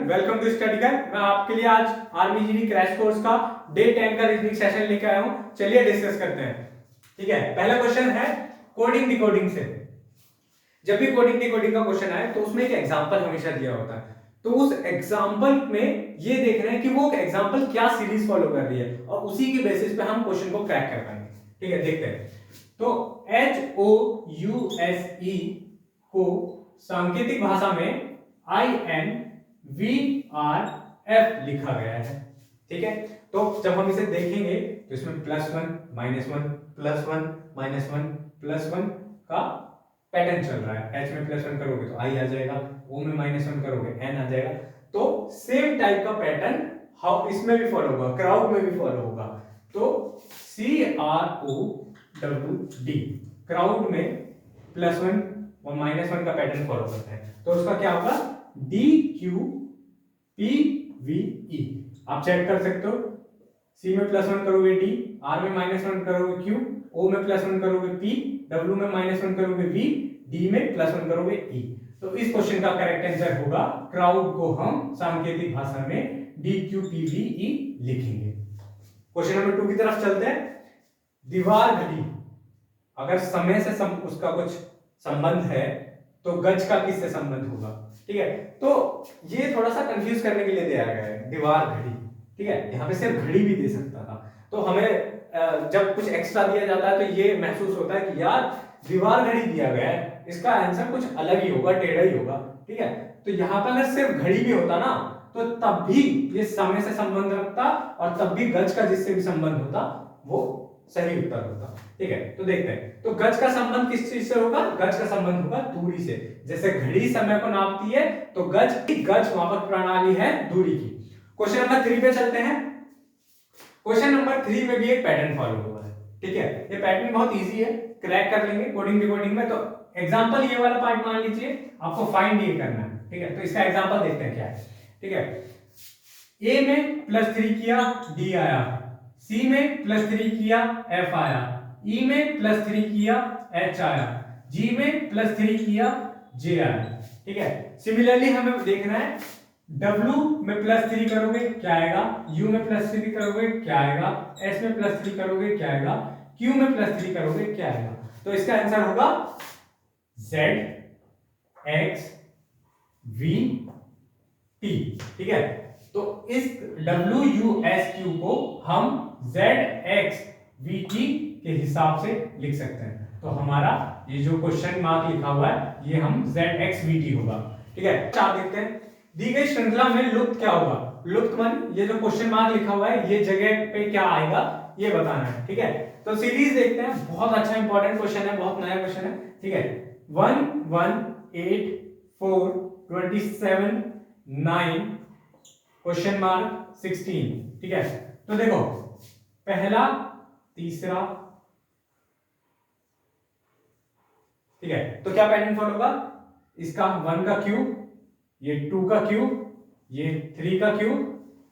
Welcome to study guide. मैं आपके लिए आज आर्मी जीडी क्रैश कोर्स का डे 10 का रीजनिंग सेशन लेकर आया हूं। चलिए डिस्कस करते हैं। ठीक है, पहला क्वेश्चन है कोडिंग डिकोडिंग से। जब भी कोडिंग डिकोडिंग का क्वेश्चन आए तो उसमें एक एग्जांपल हमेशा दिया होता है, तो उस एग्जांपल में ये देख रहे हैं कि वो एग्जांपल क्या सीरीज फॉलो कर रही है और उसी के बेसिस पे हम क्वेश्चन को क्रैक कर पाएंगे। ठीक है, देखते हैं। तो HOUSE को सांकेतिक भाषा में INVRF लिखा गया है। ठीक है, तो जब हम इसे देखेंगे तो इसमें +1 -1 +1 -1 +1 का पैटर्न चल रहा है। H में +1 करोगे तो I आ जाएगा, O में -1 करोगे N आ जाएगा। तो सेम टाइप का पैटर्न हाउ इसमें भी फॉलो होगा, क्राउड में भी फॉलो होगा। तो CROWD क्राउड में +1 और -1 का पैटर्न फॉलो करते हैं, तो उसका क्या होगा DQPVE। आप चेक कर सकते हो, C में +1 करोगे D, R में -1 करोगे Q, O में +1 करोगे P, W में -1 करोगे V, D में +1 करोगे E। तो इस क्वेश्चन का करेक्ट आंसर होगा, क्राउड को हम सांकेतिक भाषा में DQPVE लिखेंगे। क्वेश्चन नंबर 2 की तरफ चलते हैं। दीवार घड़ी, अगर समय से उसका कुछ संबंध है तो गज का किससे संबंध होगा। ठीक है, तो ये थोड़ा सा कंफ्यूज करने के लिए दिया गया है दीवार घड़ी। ठीक है, यहाँ पे सिर्फ घड़ी भी दे सकता था, तो हमें जब कुछ एक्स्ट्रा दिया जाता है तो ये महसूस होता है कि यार दीवार घड़ी दिया गया है, इसका आंसर कुछ अलग ही होगा, टेढ़ा ही होगा। ठीक है, तो यहाँ पर अगर सिर्फ घड़ी भी होता ना तो तब भी ये समय से संबंध रखता और तब भी गज का जिससे भी संबंध होता वो सही उत्तर होता। ठीक है, तो देखते हैं। तो गज का संबंध किस चीज से होगा, गज का संबंध होगा दूरी से। जैसे घड़ी समय को नापती है तो गज मापक प्रणाली है दूरी की। क्वेश्चन नंबर 3 पे चलते हैं। क्वेश्चन नंबर 3 में भी एक पैटर्न फॉलो हुआ है। ठीक है, ये पैटर्न बहुत इजी है, क्रैक कर लेंगे कोडिंग डिकोडिंग में। तो एग्जांपल ये वाला पार्ट मान लीजिए, आपको फाइंड ये करना है। ठीक है, तो इसका एग्जांपल देखते हैं क्या है। ठीक है, A में +3 किया D आया, C में +3 किया F आया, E में +3 किया H आया, G में +3 किया J आया। ठीक है, सिमिलरली हमें देखना है W में +3 करोगे क्या आएगा, U में +3 करोगे क्या आएगा, S में +3 करोगे क्या आएगा, Q में +3 करोगे क्या आएगा। तो इसका आंसर होगा Z X V T। ठीक है, तो इस WUSQ को हम ZXVT के हिसाब से लिख सकते हैं। तो हमारा ये जो क्वेश्चन मार्क लिखा हुआ है ये हम ZXVT होगा। ठीक है, आप देखते हैं दी गई श्रृंखला में लुप्त क्या होगा। लुप्त मान ये जो क्वेश्चन मार्क लिखा हुआ है ये जगह पे क्या आएगा ये बताना है। ठीक है, तो सीरीज देखते हैं, बहुत अच्छा इंपॉर्टेंट क्वेश्चन है, बहुत नया क्वेश्चन है। ठीक है, 1 1 8 4 27 9 क्वेश्चन मार्क 16। ठीक है, तो देखो पहला तीसरा। ठीक है, तो क्या पैटर्न फॉलो होगा, इसका 1 का क्यूब, ये 2 का क्यूब, ये 3 का क्यूब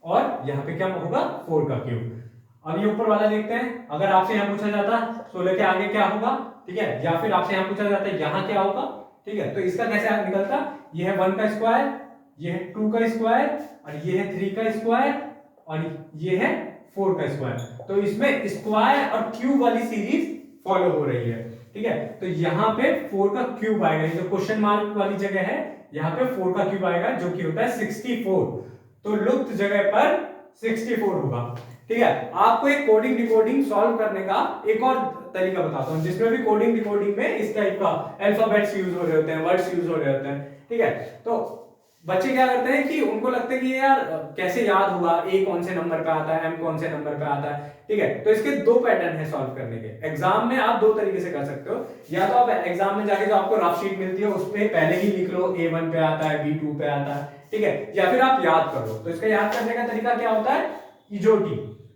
और यहां पे क्या होगा 4 का क्यूब। अब ये ऊपर वाला देखते हैं, अगर आपसे यहां पूछा जाता 16 के आगे क्या होगा। ठीक है, या फिर आपसे यहां पूछा जाता है यहां क्या होगा। ठीक है, तो इसका कैसे निकलता, ये है 1 का स्क्वायर, ये है 2 का स्क्वायर और ये है 3 का स्क्वायर और ये है 4 का स्क्वायर। तो इसमें स्क्वायर और क्यूब वाली सीरीज फॉलो हो रही है। ठीक है, तो यहाँ पे 4 का क्यूब आएगा, जो क्वेश्चन मार्क वाली जगह है यहाँ पे 4 का क्यूब आएगा जो कि होता है 64। तो लुप्त जगह पर 64 होगा। ठीक है, आपको एक कोडिंग डिकोडिंग सॉल्व करने का एक और तरीका बताता हूं जिसमें भी कोडिंग डिकोडिंग में इस टाइप का अल्फाबेट्स यूज हो रहे होते हैं, वर्ड्स यूज हो रहे होते हैं। ठीक है, तो बच्चे क्या करते हैं कि उनको लगता है कि यार कैसे याद होगा, ए कौन से नंबर पे आता है, एम कौन से नंबर पे आता है। ठीक है, तो इसके दो पैटर्न है सॉल्व करने के। एग्जाम में आप दो तरीके से कर सकते हो, या तो आप एग्जाम में जाके जो आपको रफ शीट मिलती है उस पे पहले ही लिख लो A1 पे आता है, B2 पे आता है। ठीक है, या फिर आप याद कर लो। तो इसका याद करने का तरीका क्या होता है, EJOT।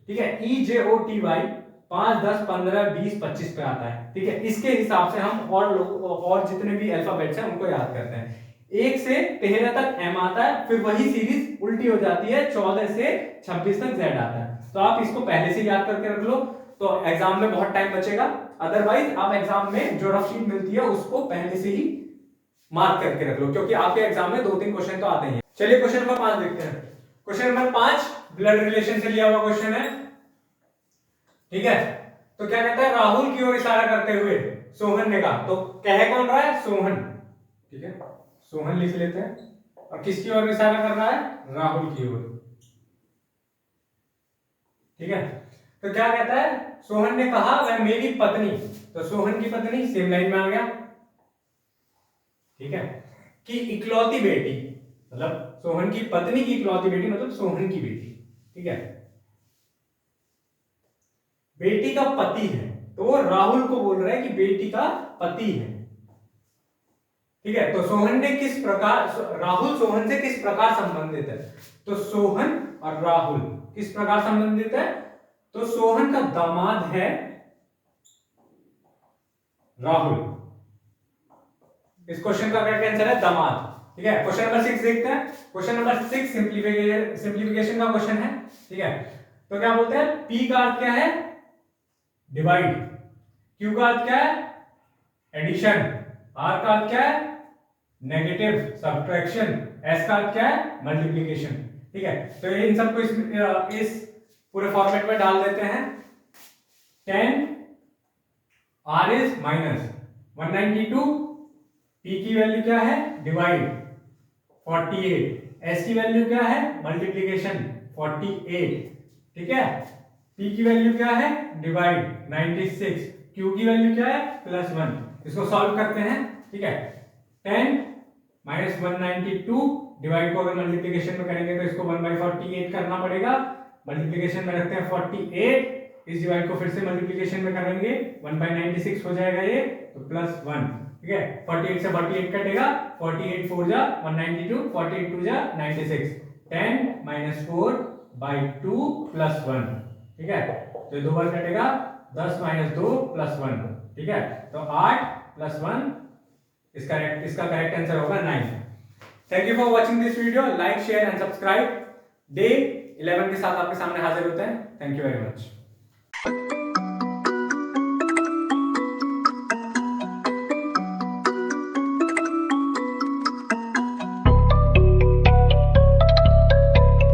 ठीक है, EJOTY 5 10 15 20 25 पे आता है। ठीक है, इसके हिसाब से हम और जितने भी अल्फाबेट्स हैं उनको याद करते हैं। 1 से 13 तक M आता है, फिर वही सीरीज उल्टी हो जाती है, 14 से 26 तक Z आता है। तो आप इसको पहले से याद करके रख लो, तो एग्जाम में बहुत टाइम बचेगा। अदरवाइज आप एग्जाम में जो रफ शीट मिलती है उसको पहले से ही मार्क करके रख लो, क्योंकि आपके एग्जाम में 2-3 क्वेश्चन तो आते ही हैं। चलिए क्वेश्चन नंबर 5 देखते हैं। क्वेश्चन नंबर 5 ब्लड रिलेशन से लिया हुआ क्वेश्चन है, ठीक है। तो क्या कहता है, राहुल की ओर इशारा करते हुए सोहन ने कहा, तो कह कौन रहा है, सोहन, ठीक है, सोहन लिख लेते हैं। और किसकी ओर इशारा कर रहा है, राहुल की ओर, ठीक है। तो क्या कहता है, सोहन ने कहा वह मेरी पत्नी, तो सोहन की पत्नी सेम लाइन में आ गया, ठीक है, कि इकलौती बेटी, मतलब सोहन की पत्नी की इकलौती बेटी मतलब सोहन की बेटी, ठीक है, बेटी का पति है, तो वो राहुल को बोल रहा है कि बेटी का पति है, ठीक है। तो सोहन ने किस प्रकार, राहुल सोहन से किस प्रकार संबंधित है, तो सोहन और राहुल किस प्रकार संबंधित है, तो सोहन का दामाद है राहुल। इस क्वेश्चन का करेक्ट आंसर है दामाद, ठीक है। क्वेश्चन नंबर 6 देखते हैं। क्वेश्चन नंबर 6 सिंप्लीफिकेशन का क्वेश्चन है, ठीक है। तो क्या बोलते हैं, P का अर्थ क्या है, डिवाइड, Q का अर्थ क्या है, एडिशन, R का अर्थ क्या है, नेगेटिव सब्ट्रैक्शन, S का अर्थ क्या है, मल्टीप्लिकेशन, ठीक है। तो इन सबको इस पूरे फॉर्मेट में डाल देते हैं। 10 R इज माइनस 192, P की वैल्यू क्या है, डिवाइड 48, S की वैल्यू क्या है, मल्टीप्लिकेशन 48, ठीक है। P की वैल्यू क्या है, डिवाइड 96, Q की वैल्यू क्या है, +1। इसको सॉल्व करते हैं, ठीक है। 10 माइनस 192 डिवाइड को अगर मल्टीप्लिकेशन में करेंगे तो इसको 1/48 करना पड़ेगा, मल्टीप्लिकेशन में रखते हैं 48, इस डिवाइड को फिर से मल्टीप्लिकेशन में करेंगे 1/96 हो जाएगा ये, तो +1, ठीक है। 48 से 48 कटेगा, 48 4 जा 192, 48 2 जा 96, 10 - 4/2 +1, ठीक है। तो ये 2 बार कटेगा, 10 - 2 +1, ठीक है। तो 8 + 1, इसका करेक्ट आंसर होगा 9। Thank you for watching this video, like share and subscribe. Day 11 के साथ आपके सामने हाजिर होते हैं। Thank you very much.